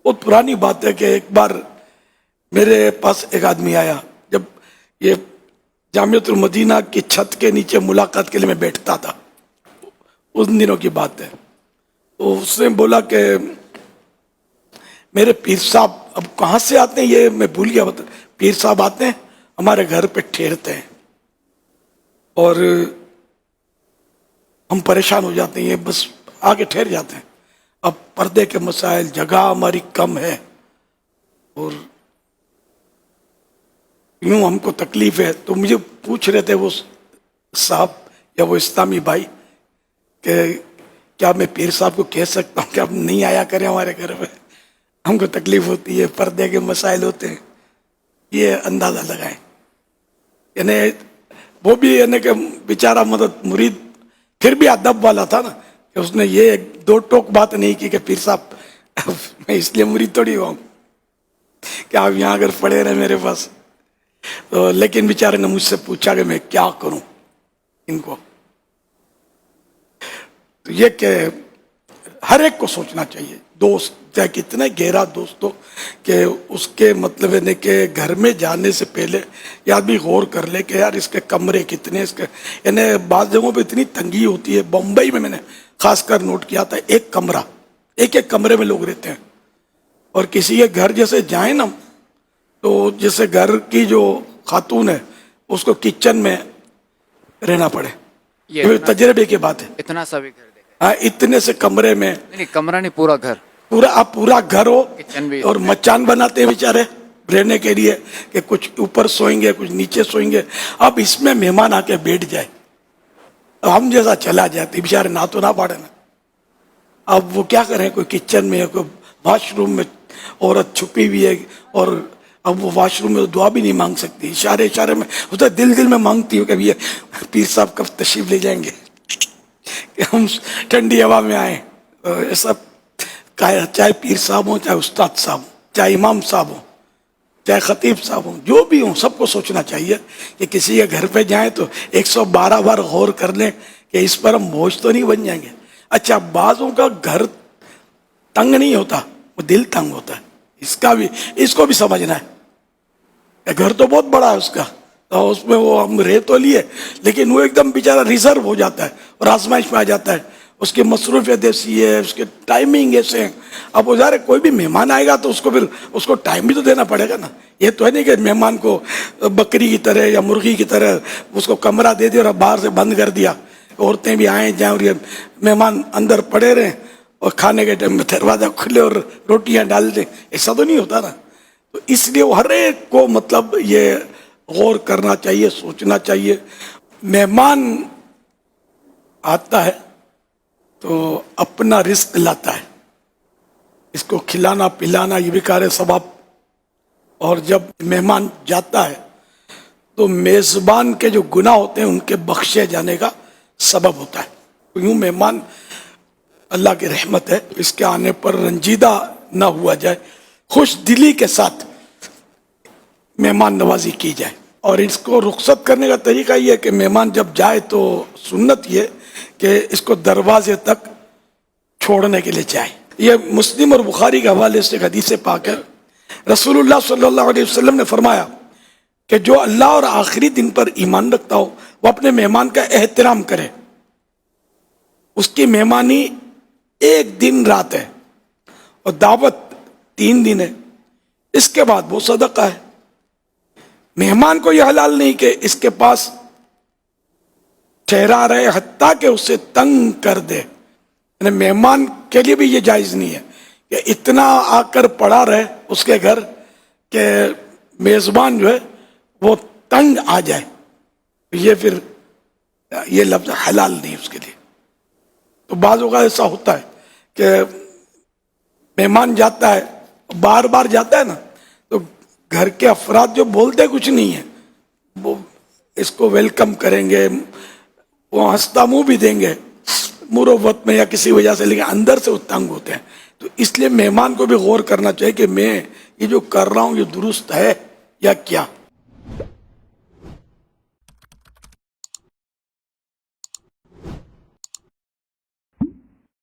بہت پرانی بات ہے کہ ایک بار میرے پاس ایک آدمی آیا، جب یہ جامعۃ المدینہ کی چھت کے نیچے ملاقات کے لیے میں بیٹھتا تھا، ان دنوں کی بات ہے. تو اس نے بولا کہ میرے پیر صاحب اب کہاں سے آتے ہیں یہ میں بھول گیا. پیر صاحب آتے ہیں ہمارے گھر پہ ٹھہرتے ہیں اور ہم پریشان ہو جاتے ہیں، یہ بس آگے ٹھہر جاتے ہیں. اب پردے کے مسائل، جگہ ہماری کم ہے اور یوں ہم کو تکلیف ہے. تو مجھے پوچھ رہے تھے وہ صاحب یا وہ اسلامی بھائی کہ کیا میں پیر صاحب کو کہہ سکتا ہوں کہ اب نہیں آیا کریں ہمارے گھر میں، ہم کو تکلیف ہوتی ہے، پردے کے مسائل ہوتے ہیں. یہ اندازہ لگائیں. یعنی وہ بھی یعنی کہ بیچارہ مدد مرید پھر بھی ادب والا تھا نا، کہ اس نے یہ دو ٹوک بات نہیں کی کہ پیر صاحب میں اس لیے مرید تھوڑی ہوا ہوں کہ آپ یہاں اگر پڑے رہے میرے پاس. لیکن بیچارے نے مجھ سے پوچھا کہ میں کیا کروں ان کو. تو یہ کہ ہر ایک کو سوچنا چاہیے، دوست چاہے کتنے گہرا دوست ہو، کہ اس کے مطلب ہے کہ گھر میں جانے سے پہلے یہ آدمی غور کر لے کہ یار اس کے کمرے کتنے، اس کے یعنی بعض جگہوں پہ اتنی تنگی ہوتی ہے. بمبئی میں نے خاص کر نوٹ کیا تھا، ایک کمرہ، ایک کمرے میں لوگ رہتے ہیں. اور کسی کے گھر جیسے جائیں نا تو جیسے گھر کی جو خاتون ہے اس کو کچن میں رہنا پڑے. یہ تجربے کی بات ہے. اتنا سا بھی گھر دیکھا؟ ہاں، اتنے سے کمرے میں، نہیں کمرہ نہیں، پورا گھر، پورا گھر ہو کچن بھی. اور مچان بناتے ہیں بیچارے رہنے کے لیے کہ کچھ اوپر سوئیں گے کچھ نیچے سوئیں گے. اب اس میں مہمان آ کے بیٹھ جائے، ہم جیسا چلا جاتے بیچارے نہ تو نہ پاڑے نا. اب وہ کیا کریں، کوئی کچن میں، کوئی واش روم میں عورت چھپی ہوئی ہے اور اب وہ واش روم میں دعا بھی نہیں مانگ سکتی، اشارے میں ہوتا ہے، دل میں مانگتی ہو کہ یہ پیر صاحب کب تشریف لے جائیں گے کہ ہم ٹھنڈی ہوا میں آئیں. ایسا چاہے پیر صاحب ہوں، چاہے استاد صاحب ہوں، چاہے امام صاحب ہوں، چاہے خطیب صاحب ہوں، جو بھی ہوں، سب کو سوچنا چاہیے کہ کسی کے گھر پہ جائیں تو 112 بار غور کر لیں کہ اس پر ہم بوجھ تو نہیں بن جائیں گے. اچھا، بعضوں کا گھر تنگ نہیں ہوتا، وہ دل تنگ ہوتا ہے. اس کو بھی سمجھنا ہے. گھر تو بہت بڑا ہے اس کا، تو اس میں وہ ہم رہ تو لیے لیکن وہ ایک دم بیچارہ ریزرو ہو جاتا ہے اور آزمائش میں آ جاتا ہے. اس کی مصروفیت ایسی ہے، اس کے ٹائمنگ ایسے ہیں. اب وہ ظاہر کوئی بھی مہمان آئے گا تو اس کو ٹائم بھی تو دینا پڑے گا نا. یہ تو ہے نہیں کہ مہمان کو بکری کی طرح یا مرغی کی طرح اس کو کمرہ دے دیا اور باہر سے بند کر دیا، عورتیں بھی آئیں جائیں اور یہ مہمان اندر پڑے رہیں اور کھانے کے ٹائم میں دروازہ کھلے اور روٹیاں ڈال دیں. ایسا تو نہیں ہوتا نا. تو اس لیے ہر ایک کو مطلب یہ غور کرنا چاہیے، سوچنا چاہیے. مہمان آتا ہے تو اپنا رزق لاتا ہے، اس کو کھلانا پلانا یہ بھی کار ثواب. اور جب مہمان جاتا ہے تو میزبان کے جو گناہ ہوتے ہیں ان کے بخشے جانے کا سبب ہوتا ہے. یوں مہمان اللہ کی رحمت ہے، اس کے آنے پر رنجیدہ نہ ہوا جائے، خوش دلی کے ساتھ مہمان نوازی کی جائے. اور اس کو رخصت کرنے کا طریقہ یہ ہے کہ مہمان جب جائے تو سنت یہ کہ اس کو دروازے تک چھوڑنے کے لیے جائے. یہ مسلم اور بخاری کے حوالے سے ایک حدیث پاک ہے. رسول اللہ صلی اللہ علیہ وسلم نے فرمایا کہ جو اللہ اور آخری دن پر ایمان رکھتا ہو وہ اپنے مہمان کا احترام کرے. اس کی مہمانی 1 دن رات ہے اور دعوت 3 دن ہے، اس کے بعد وہ صدقہ ہے. مہمان کو یہ حلال نہیں کہ اس کے پاس ٹھہرا رہے حتیٰ کہ اسے تنگ کر دے. یعنی مہمان کے لیے بھی یہ جائز نہیں ہے کہ اتنا آ کر پڑا رہے اس کے گھر کہ میزبان جو ہے وہ تنگ آ جائے. یہ پھر یہ لفظ حلال نہیں اس کے لیے. تو بعض اوقات ایسا ہوتا ہے کہ مہمان جاتا ہے، بار بار جاتا ہے نا، تو گھر کے افراد جو بولتے کچھ نہیں ہیں وہ اس کو ویلکم کریں گے، وہ ہنستا منہ بھی دیں گے مروت میں یا کسی وجہ سے، لیکن اندر سے وہ تنگ ہوتے ہیں. تو اس لیے مہمان کو بھی غور کرنا چاہیے کہ میں یہ جو کر رہا ہوں یہ درست ہے یا کیا.